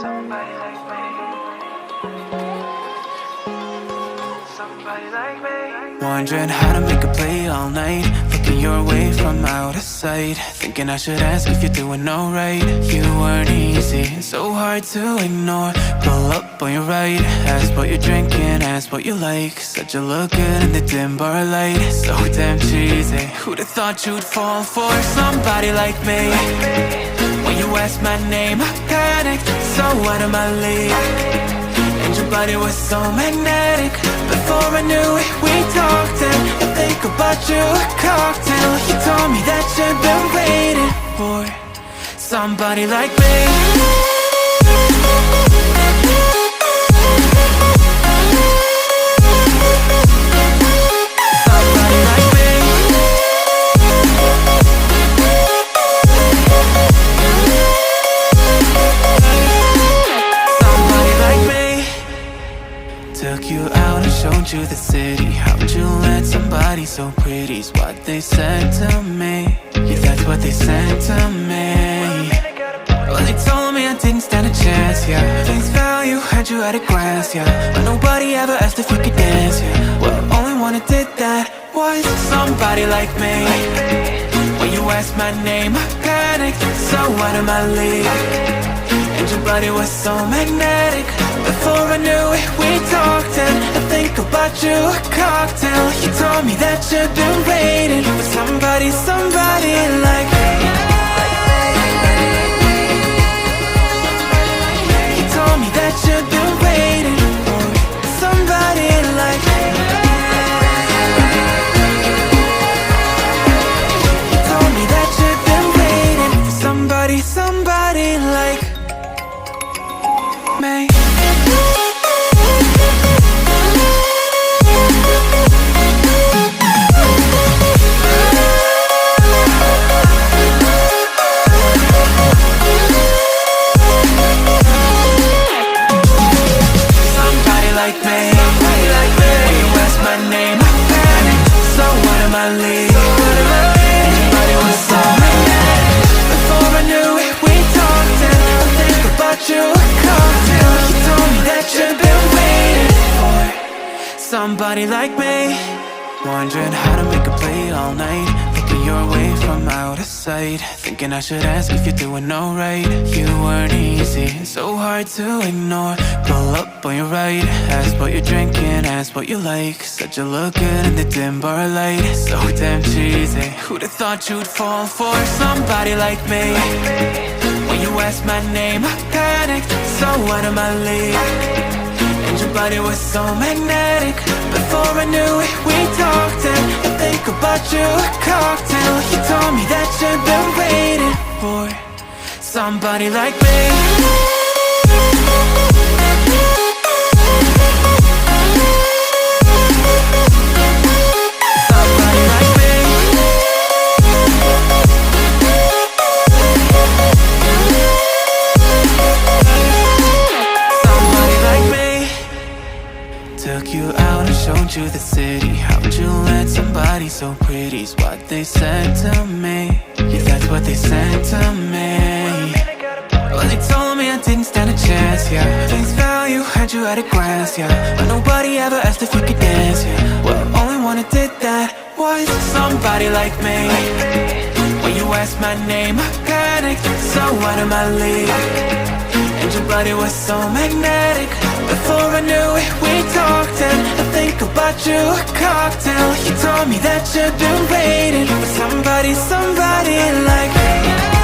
Somebody like me. Somebody like me. Wondering how to make a play all night, looking your way from out of sight, thinking I should ask if you're doing alright. You weren't easy, so hard to ignore. Pull up on your right, ask what you're drinking, ask what you like. Said you look good in the dim bar light, so damn cheesy. Who'd have thought you'd fall for somebody like me? When you asked my name, I panicked, so out of my league. And your body was so magnetic. Before I knew it, we talked, and I think about you a cocktail. You told me that you've been waiting for somebody like me. Somebody like me. Somebody like me. Took you out and showed you the city. How'd you let somebody so pretty's what they said to me? Yeah, that's what they said to me. Well, they told me I didn't stand a chance, yeah. Face value, had you at a glance, yeah. But nobody ever asked if you could dance, yeah. Well, only one who did that was somebody like me. When you asked my name, I panicked, so out of my league. And your body was so magnetic. Before I knew it, we talked, and I think about you a cocktail. You told me that you've been waiting for somebody like me. You told me that you've been waiting for somebody like me. You told me that you've been waiting for somebody like me. Somebody like me. Wondering how to make a play all night, looking your way from out of sight, thinking I should ask if you're doing alright. You weren't easy, so hard to ignore. Pull up on your right, ask what you're drinking, ask what you like. Said you look good in the dim bar light, so damn cheesy. Who'd have thought you'd fall for somebody like me? When you asked my name, I panicked, so out of my league. And your body was so magnetic. Before I knew it, we talked, and I think about you a cocktail. You told me that you've been waiting for somebody like me. Somebody like me. Somebody like me. Took you out and showed you the city. How'd you let somebody so pretty's what they said to me? Yeah, that's what they said to me. Well, they told me I didn't stand a chance, yeah. Face value, had you at a glance, yeah. But nobody ever asked if you could dance, yeah. Well, only one who did that was somebody like me. When you asked my name, I panicked, so out of my league. And your body was so magnetic. Before I knew it, we talked, and I think about you a cocktail. You told me that you've been waiting for somebody like me.